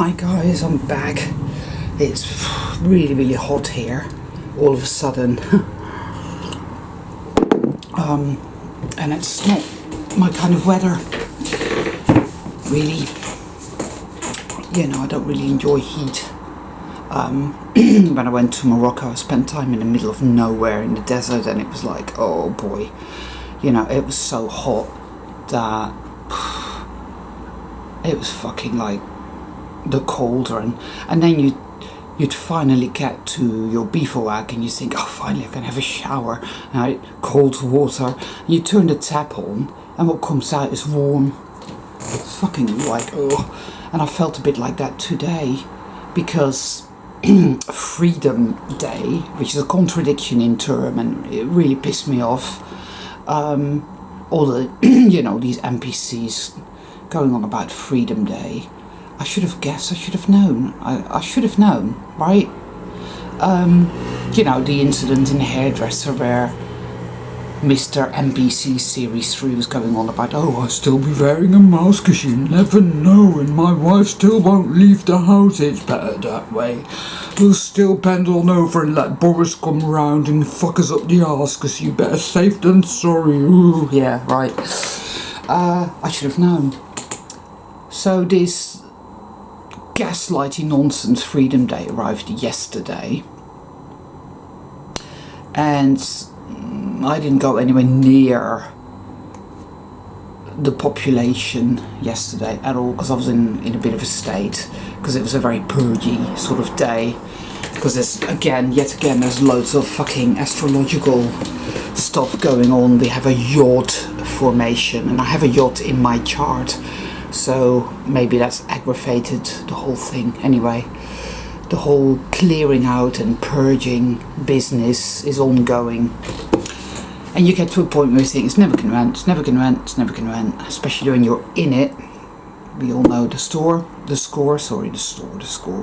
Hi guys, I'm back. It's really, really hot here all of a sudden. And it's not my kind of weather. Really, I don't really enjoy heat. When I went to Morocco, I spent time in the middle of nowhere in the desert, and it was like, oh boy, it was so hot that it was fucking like the cauldron. And then you'd finally get to your bivouac and you think, oh, finally I can have a shower, right? Cold water. You turn the tap on and what comes out is warm. It's fucking like, oh. And I felt a bit like that today because Freedom Day, which is a contradiction in term, and it really pissed me off. All the these NPCs going on about Freedom Day. I should have guessed, I should have known. I should have known, right? The incident in the hairdresser where Mr. NPC Series 3 was going on about, oh, I'll still be wearing a mask because you never know, and my wife still won't leave the house. It's better that way. We'll still bend on over and let Boris come round and fuck us up the arse because you better safe than sorry. Ooh, yeah, right. I should have known. So this gaslighting nonsense Freedom Day arrived yesterday, and I didn't go anywhere near the population yesterday at all because I was in a bit of a state, because it was a very purgy sort of day, because yet again there's loads of fucking astrological stuff going on. We have a yacht formation, and I have a yacht in my chart. So maybe that's aggravated the whole thing. Anyway, the whole clearing out and purging business is ongoing. And you get to a point where you think it's never going to end, it's never going to end, it's never going to end. Especially when you're in it. We all know the score,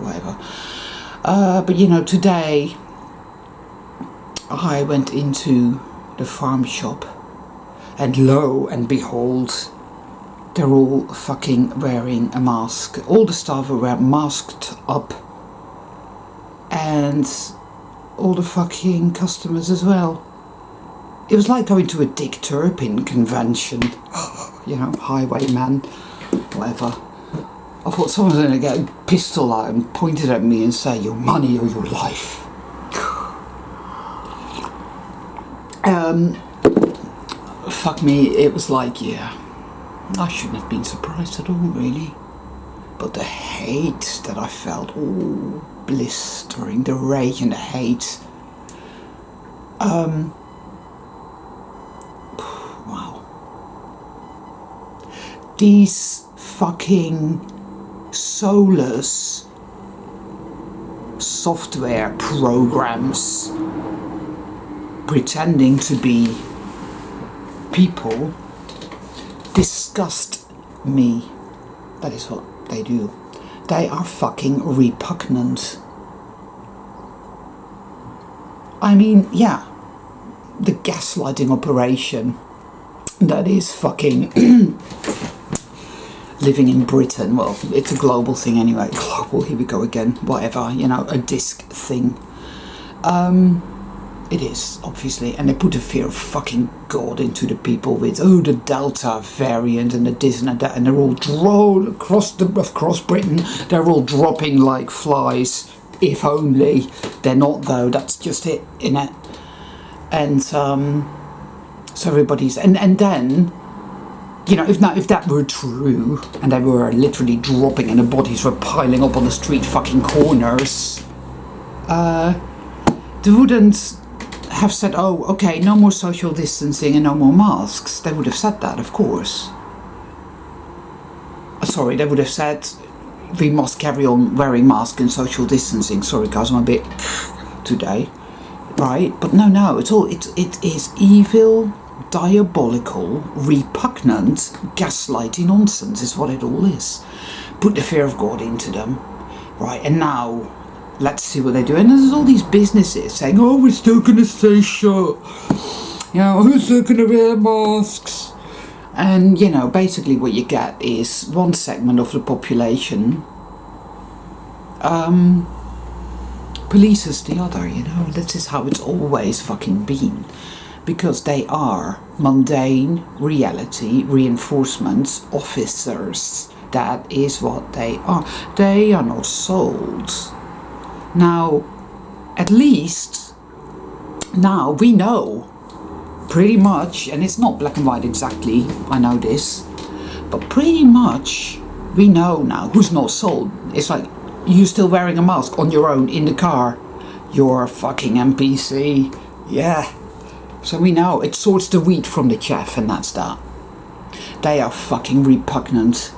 whatever. But today I went into the farm shop, and lo and behold, they're all fucking wearing a mask. All the staff are masked up. And all the fucking customers as well. It was like going to a Dick Turpin convention. Highwayman, whatever. I thought someone was going to get a pistol out and point it at me and say, your money or your life. Fuck me, it was like, yeah. I shouldn't have been surprised at all, really. But the hate that I felt, blistering, the rage and the hate. Wow. These fucking soulless software programs pretending to be people disgust me. That is what they do. They are fucking repugnant. I mean, yeah, the gaslighting operation that is fucking living in Britain. Well, it's a global thing anyway. Global, here we go again. Whatever, a disc thing. It is, obviously, and they put a fear of fucking God into the people with, the Delta variant and the this and that, and they're all across Britain, they're all dropping like flies. If only. They're not, though, that's just it, innit? And, so everybody's, and then, if that were true, and they were literally dropping and the bodies were piling up on the street fucking corners, they wouldn't have said, oh, okay, no more social distancing and no more masks. They would have said that, of course. Sorry, they would have said, we must carry on wearing masks and social distancing. Sorry, guys, I'm a bit today. Right? But no, it is evil, diabolical, repugnant, gaslighting nonsense is what it all is. Put the fear of God into them. Right, and now let's see what they do. And there's all these businesses saying, oh, we're still going to stay shut. Who's still going to wear masks? And, basically what you get is one segment of the population police is the other, you know. This is how it's always fucking been. Because they are mundane reality reinforcement officers. That is what they are. They are not sold. Now, at least, now we know pretty much, and it's not black and white exactly, I know this, but pretty much we know now who's not sold. It's like, you still wearing a mask on your own in the car, you're a fucking NPC. Yeah. So we know it sorts the wheat from the chaff, and that's that. They are fucking repugnant.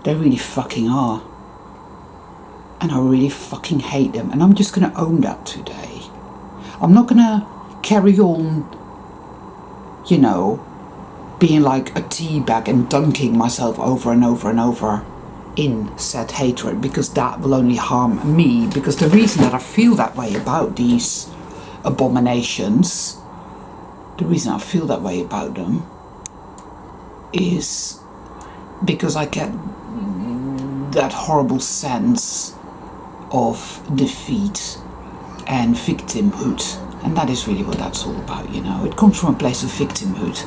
They really fucking are. And I really fucking hate them. And I'm just gonna own that today. I'm not gonna carry on, you know, being like a teabag and dunking myself over and over and over in said hatred, because that will only harm me. Because the reason that I feel that way about these abominations, the reason I feel that way about them is because I get that horrible sense of defeat and victimhood, and that is really what that's all about, you know. It comes from a place of victimhood.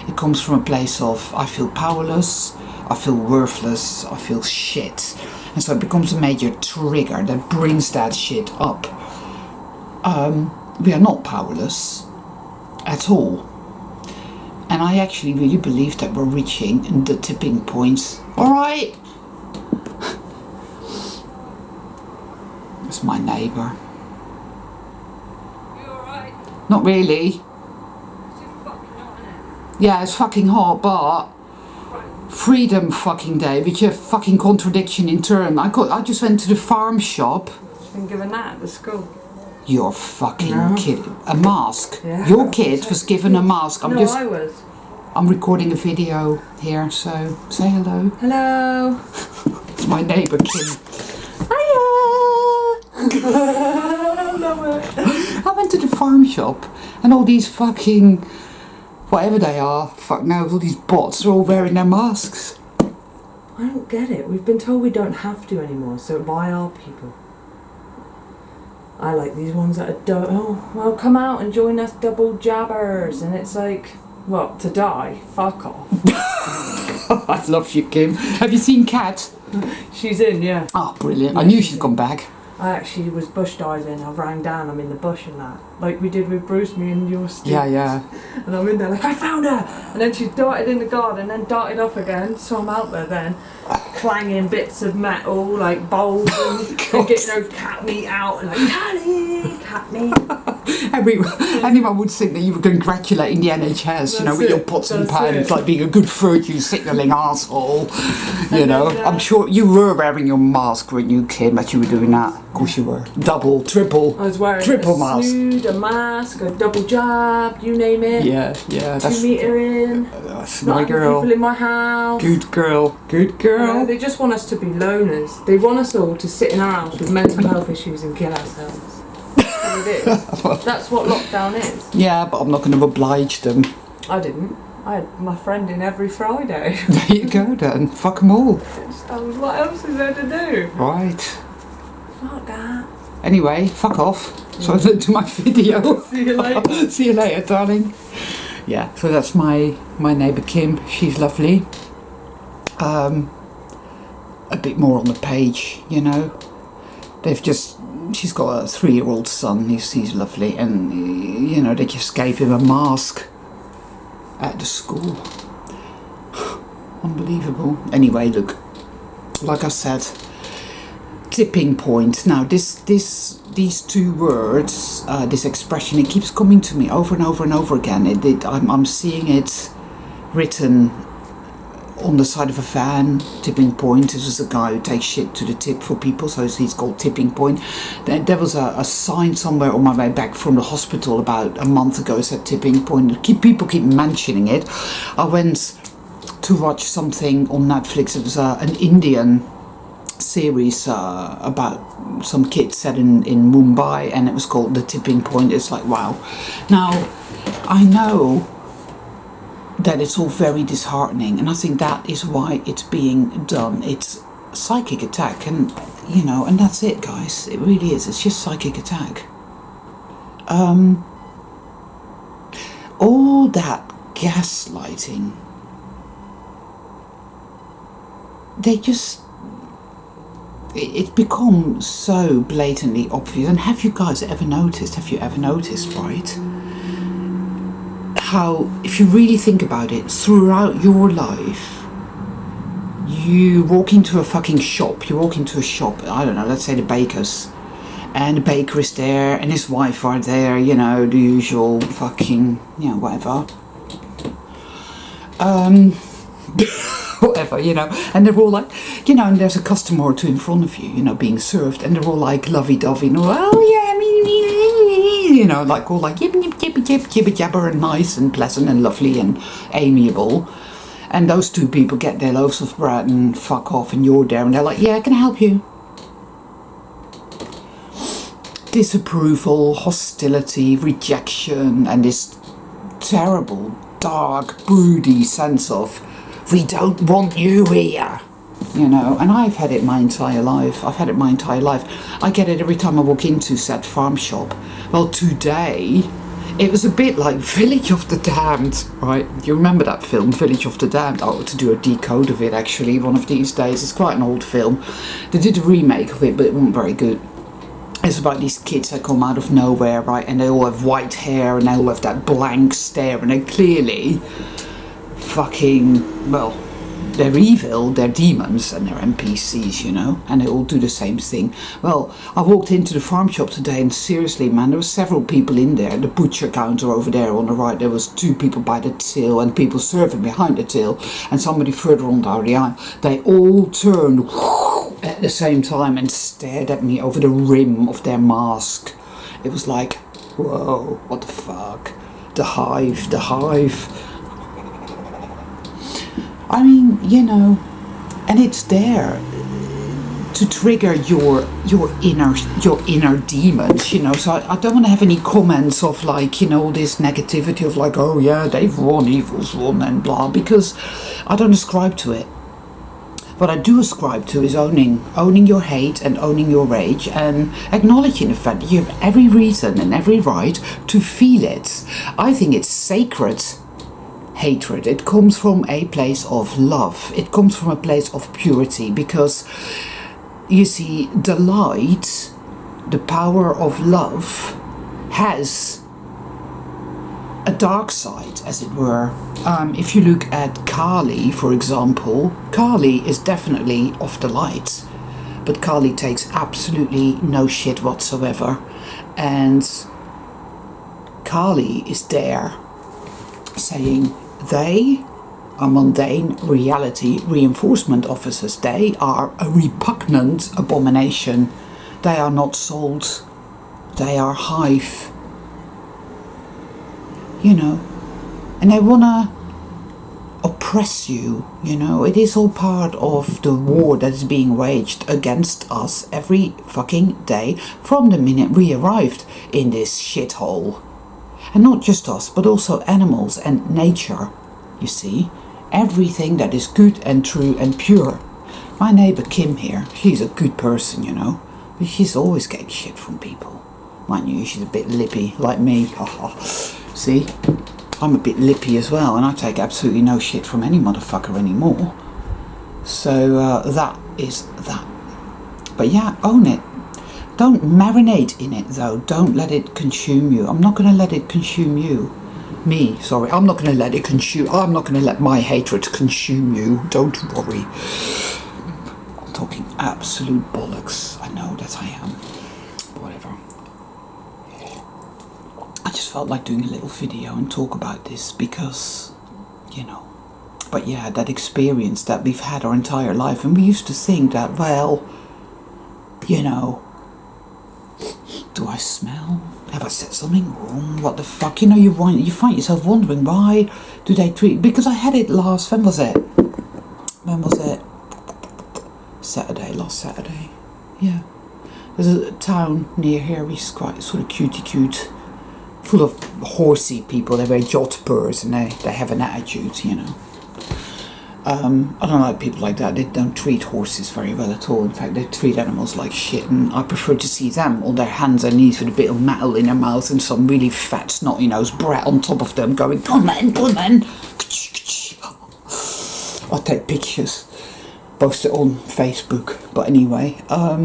It comes from a place of I feel powerless, I feel worthless, I feel shit, and so it becomes a major trigger that brings that shit up. We are not powerless at all, and I actually really believe that we're reaching the tipping point. All right. That's my neighbour. You alright? Not really. It's fucking hot, isn't it? Yeah, it's fucking hot, but Freedom fucking Day, which is a fucking contradiction in term. I just went to the farm shop. She's been given that at the school. You're fucking kidding. A mask. Yeah. Your kid was given a mask. I was. I'm recording a video here, so say hello. Hello. It's my neighbour Kim. I went to the farm shop and all these fucking whatever they are, fuck knows, all these bots are all wearing their masks. I don't get it. We've been told we don't have to anymore, so why are people? I like these ones that are oh, well, come out and join us double jabbers, and it's like, what, to die? Fuck off. I love you, Kim. Have you seen Kat? She's in, yeah. Oh, brilliant. I knew she'd come back. I actually was bush diving. I rang down, I'm in the bush and that. Like we did with Bruce, me and your Steve. Yeah. And I'm in there like, I found her! And then she darted in the garden and then darted off again. So I'm out there then, clanging bits of metal, like bowls and getting those cat meat out and like, cat meat. Anyone would think that you were congratulating the NHS, you know, with your pots and pans, like being a good virtue signalling arsehole. You know, I'm sure you were wearing your mask, weren't you, Kim, as you were doing that? Of course you were. Double, triple. I was wearing triple a mask. snood, a mask, a double jab, you name it. Yeah. 2 metre in. That's Not my having girl. people in my house. Good girl. They just want us to be loners. They want us all to sit in our house with mental health issues and kill ourselves. That's what it is. That's what lockdown is. Yeah, but I'm not going to oblige them. I didn't. I had my friend in every Friday. There you go then. Fuck them all. What else is there to do? Right. Fuck that. Anyway, fuck off. So I went to my video. See you later. See you later, darling. Yeah, so that's my neighbour Kim. She's lovely. A bit more on the page, you know. She's got a 3-year-old son. He's lovely, and you know they just gave him a mask at the school. Unbelievable. Anyway, look, like I said, tipping point. Now these two words, this expression, it keeps coming to me over and over and over again. I'm seeing it written on the side of a van. Tipping point. This is a guy who takes shit to the tip for people, so he's called tipping point. There was a sign somewhere on my way back from the hospital about a month ago. It said tipping point. People keep mentioning it. I went to watch something on Netflix. It was an Indian series about some kids set in Mumbai, and it was called The Tipping Point. It's like, wow. Now I know that it's all very disheartening, and I think that is why it's being done. It's psychic attack, and you know, and that's it, guys. It really is. It's just psychic attack. All that gaslighting, they just, it's become so blatantly obvious. And have you guys ever noticed, right, how, if you really think about it, throughout your life, you walk into a fucking shop, I don't know, let's say the baker's, and the baker is there and his wife are there, you know, the usual fucking, you know, whatever. Whatever, you know, and they're all like, you know, and there's a customer or two in front of you, you know, being served, and they're all like lovey-dovey, and all, oh yeah, you know, like all like jibber jabber and nice and pleasant and lovely and amiable. And those two people get their loaves of bread and fuck off, and you're there and they're like, yeah, can I help you? Disapproval, hostility, rejection, and this terrible, dark, broody sense of, we don't want you here, you know. And I've had it my entire life. I get it every time I walk into said farm shop. Well, today, it was a bit like Village of the Damned, right? You remember that film, Village of the Damned? I ought to do a decode of it, actually, one of these days. It's quite an old film. They did a remake of it, but it wasn't very good. It's about these kids that come out of nowhere, right? And they all have white hair and they all have that blank stare, and they're clearly fucking, well, they're evil, they're demons, and they're NPCs, you know, and they all do the same thing. Well, I walked into the farm shop today, and seriously, man, there were several people in there. The butcher counter over there on the right, there was 2 people by the till and people serving behind the till, and somebody further on down the aisle. They all turned at the same time and stared at me over the rim of their mask. It was like, whoa, what the fuck? The hive. I mean, you know, and it's there to trigger your inner demons, you know. So I don't want to have any comments of like, you know, this negativity of like, oh yeah, they've won, evil's won and blah, because I don't ascribe to it. What I do ascribe to is owning your hate and owning your rage, and acknowledging the fact that you have every reason and every right to feel it. I think it's sacred hatred. It comes from a place of love. It comes from a place of purity, because you see, the light, the power of love, has a dark side, as it were. If you look at Kali, for example, Kali is definitely of the light, but Kali takes absolutely no shit whatsoever, and Kali is there saying they are mundane reality reinforcement officers. They are a repugnant abomination. They are not salt. They are hive. You know, and they wanna oppress you, you know. It is all part of the war that is being waged against us every fucking day from the minute we arrived in this shithole. And not just us, but also animals and nature, you see. Everything that is good and true and pure. My neighbour Kim here, she's a good person, you know, but she's always getting shit from people. Mind you, she's a bit lippy, like me. See, I'm a bit lippy as well, and I take absolutely no shit from any motherfucker anymore. So that is that. But yeah, own it. Don't marinate in it though. Don't let it consume you. I'm not going to let it consume you. I'm not going to let it consume. I'm not going to let my hatred consume you. Don't worry. I'm talking absolute bollocks. I know that I am. Whatever. I just felt like doing a little video and talk about this because, you know. But yeah, that experience that we've had our entire life, and we used to think that, well, you know, do I smell? Have I said something wrong? What the fuck? You know, you find yourself wondering, why do they treat... Because I had it last... When was it? Last Saturday. Yeah. There's a town near here which is quite sort of cute, full of horsey people. They're very jotburs and they have an attitude, you know. I don't like people like that. They don't treat horses very well at all. In fact, they treat animals like shit, and I prefer to see them on their hands and knees with a bit of metal in their mouth and some really fat, snotty-nosed brat on top of them going, come on. I'll take pictures, post it on Facebook. But anyway, I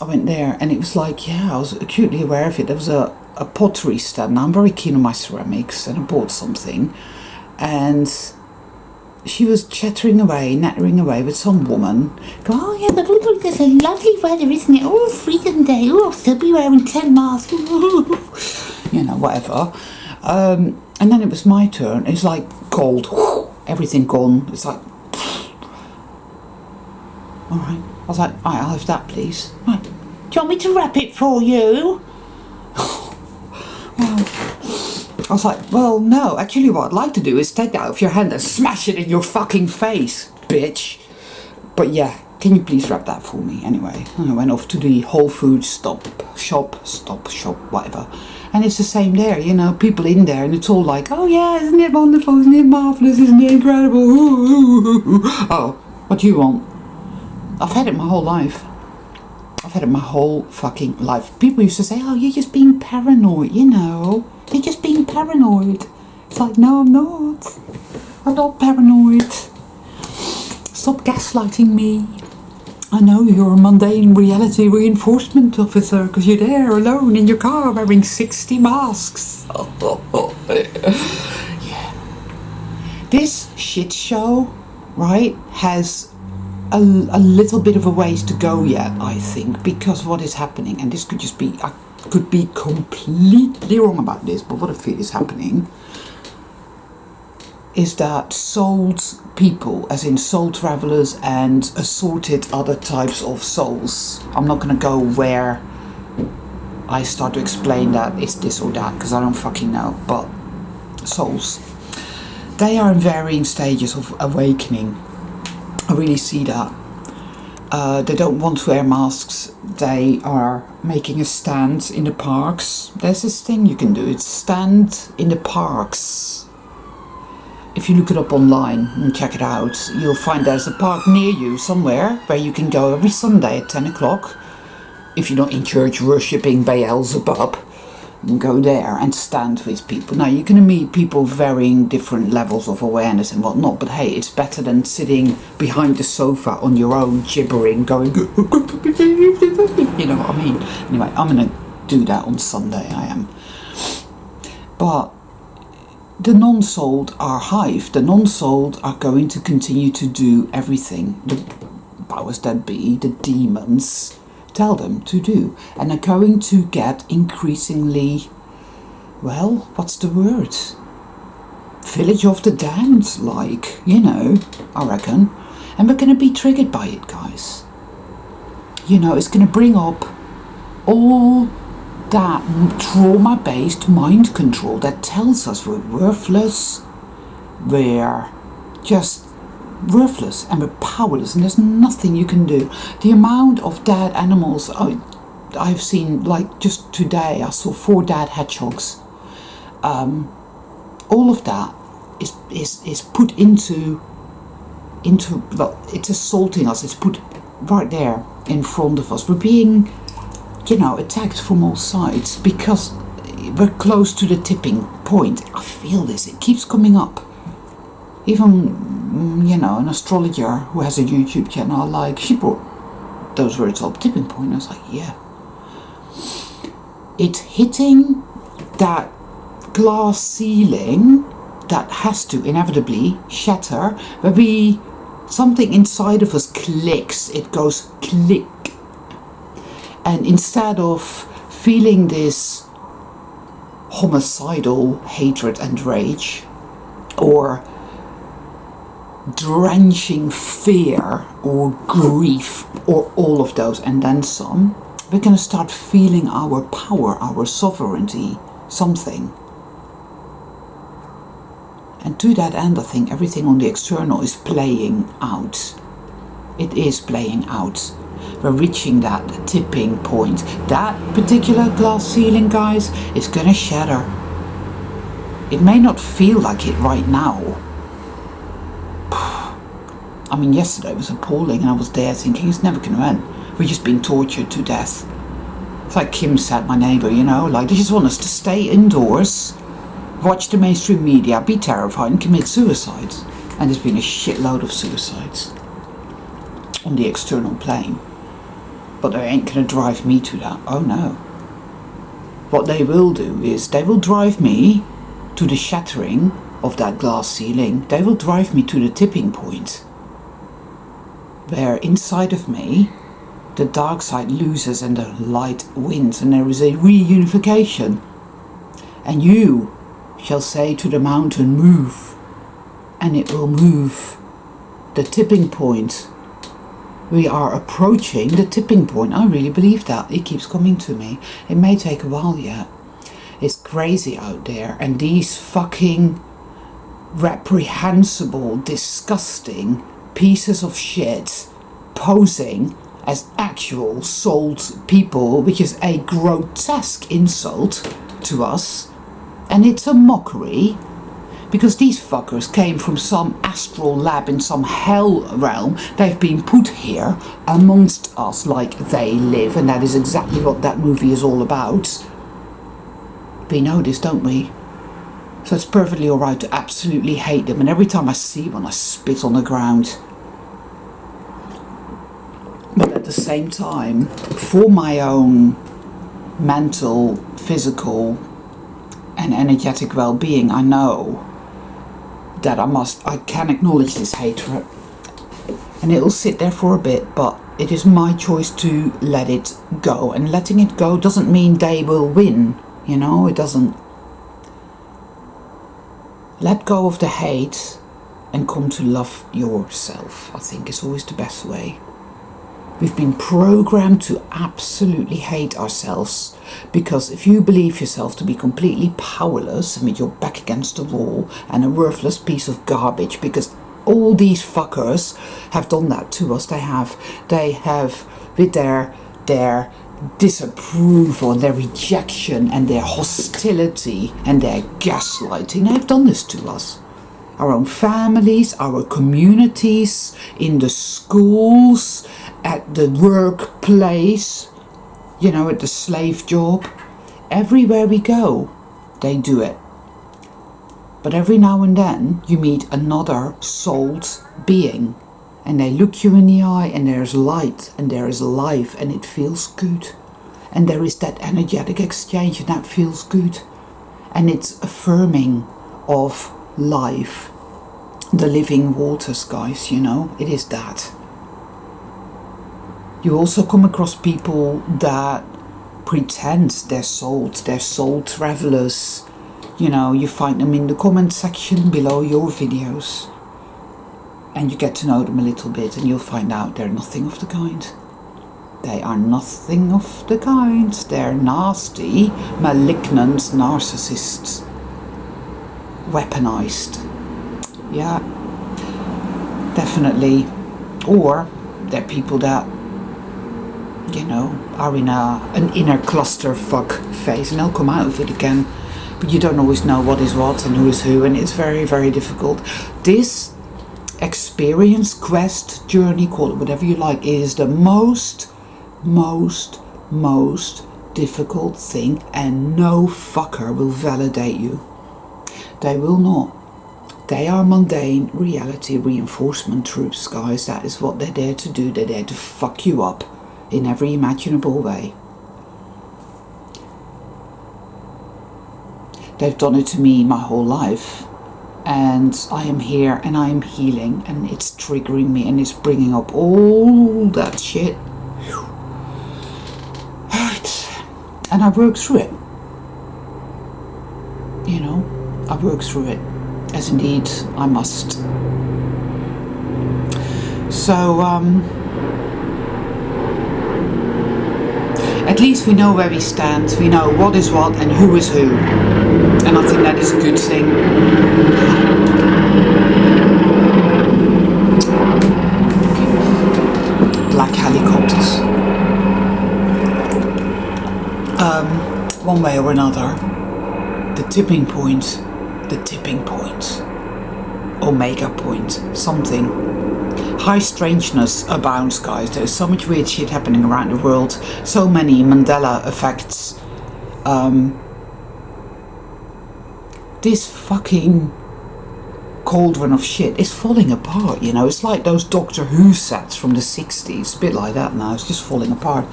went there and it was like, yeah, I was acutely aware of it. There was a pottery stand. Now, I'm very keen on my ceramics, and I bought something, and she was chattering away, nattering away with some woman. Go, oh yeah, but look, there's a lovely weather, isn't it? Oh, freedom day. Oh, still be wearing 10 masks. You know, whatever. And then it was my turn. It's like gold. Everything gone. It's like, all right. I was like, all right, I'll have that, please. Right. Do you want me to wrap it for you? Well, I was like, well, no, actually what I'd like to do is take that out of your hand and smash it in your fucking face, bitch. But yeah, can you please wrap that for me? Anyway, I went off to the Whole Foods stop shop, whatever. And it's the same there, you know, people in there, and it's all like, oh yeah, isn't it wonderful, isn't it marvellous, isn't it incredible? Oh, what do you want? I've had it my whole life. I've had it my whole fucking life. People used to say, oh, you're just being paranoid, you know. You're just being paranoid. It's like, no, I'm not. I'm not paranoid. Stop gaslighting me. I know you're a mundane reality reinforcement officer because you're there alone in your car wearing 60 masks. Yeah. This shit show, right, has a little bit of a ways to go yet, I think, because what is happening, and this could just be, I could be completely wrong about this, but what I feel is happening is that souled people, as in soul travelers and assorted other types of souls, I'm not going to go where I start to explain that it's this or that, because I don't fucking know, but souls, they are in varying stages of awakening. I really see that. They don't want to wear masks. They are making a stand in the parks. There's this thing you can do. It's stand in the parks. If you look it up online and check it out, you'll find there's a park near you somewhere where you can go every Sunday at 10 o'clock. If you're not in church worshipping Beelzebub, you can go there and stand with people. Now, you're going to meet people varying different levels of awareness and whatnot, but hey, it's better than sitting behind the sofa on your own, gibbering, going, you know what I mean? Anyway, I'm going to do that on Sunday, I am. But the non-souled are hive. The non-souled are going to continue to do everything the powers that be, the demons, tell them to do, and are going to get increasingly, well, what's the word? Village of the Damned, like, you know, I reckon. And we're going to be triggered by it, guys. You know, it's going to bring up all that trauma-based mind control that tells us we're worthless, we're just worthless and we're powerless and there's nothing you can do. The amount of dead animals I've seen, like just today I saw 4 dead hedgehogs. All of that is put into well, it's assaulting us. It's put right there in front of us. We're being, you know, attacked from all sides because we're close to the tipping point. I feel this. It keeps coming up. Even, you know, an astrologer who has a YouTube channel, like, she brought those words up, tipping point. I was like, yeah. It's hitting that glass ceiling that has to inevitably shatter, where something inside of us clicks. It goes click. And instead of feeling this homicidal hatred and rage, or drenching fear or grief or all of those and then some, we're going to start feeling our power, our sovereignty, something. And to that end, I think everything on the external is playing out. It is playing out. We're reaching that tipping point. That particular glass ceiling, guys, is going to shatter. It may not feel like it right now. I mean, yesterday was appalling, and I was there thinking it's never going to end. We're just being tortured to death. It's like Kim said, my neighbour, you know, like they just want us to stay indoors, watch the mainstream media, be terrified and commit suicide. And there's been a shitload of suicides on the external plane. But they ain't going to drive me to that. Oh no. What they will do is they will drive me to the shattering of that glass ceiling. They will drive me to the tipping point where inside of me the dark side loses and the light wins, and there is a reunification. And you shall say to the mountain, move, and it will move. The tipping point. We are approaching the tipping point. I really believe that. It keeps coming to me. It may take a while yet. It's crazy out there, and these fucking reprehensible, disgusting pieces of shit posing as actual souled people, which is a grotesque insult to us, and it's a mockery, because these fuckers came from some astral lab in some hell realm. They've been put here amongst us like they live, and that is exactly what that movie is all about. We know this, don't we? So it's perfectly alright to absolutely hate them, and every time I see one I spit on the ground. But at the same time, for my own mental, physical and energetic well-being, I know that I can acknowledge this hatred, and it'll sit there for a bit, but it is my choice to let it go. And letting it go doesn't mean they will win, you know, it doesn't. Let go of the hate and come to love yourself, I think is always the best way. We've been programmed to absolutely hate ourselves, because if you believe yourself to be completely powerless and with your back against the wall and a worthless piece of garbage, because all these fuckers have done that to us. They have with their disapproval and their rejection and their hostility and their gaslighting, they've done this to us. Our own families, our communities, in the schools, at the workplace, you know, at the slave job. Everywhere we go, they do it. But every now and then you meet another souled being, and they look you in the eye, and there's light and there is life, and it feels good. And there is that energetic exchange, and that feels good. And it's affirming of life. The living waters, guys, you know, it is that. You also come across people that pretend they're soul travelers. You know, you find them in the comment section below your videos, and you get to know them a little bit, and you'll find out they're nothing of the kind. They are nothing of the kind. They're nasty, malignant narcissists. Weaponized. Yeah, definitely. Or they're people that, you know, are in an inner clusterfuck phase, and they'll come out of it again. But you don't always know what is what and who is who, and it's very, very difficult. This experience, quest, journey, call it whatever you like, is the most difficult thing, and no fucker will validate you. They will not. They are mundane reality reinforcement troops, guys. That is what they're there to do. They're there to fuck you up in every imaginable way. They've done it to me my whole life, and I am here and I am healing, and it's triggering me and it's bringing up all that shit. Right. And I work through it. You know, I work through it, as indeed I must. So, at least we know where we stand. We know what is what and who is who. And I think that is a good thing. Black helicopters. One way or another, the tipping point, omega point, something high strangeness abounds, guys. There's so much weird shit happening around the world. So many Mandela effects. This fucking cauldron of shit is falling apart, you know. It's like those Doctor Who sets from the 60s. A bit like that now. It's just falling apart.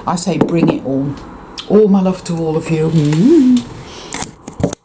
I say bring it on. All my love to all of you.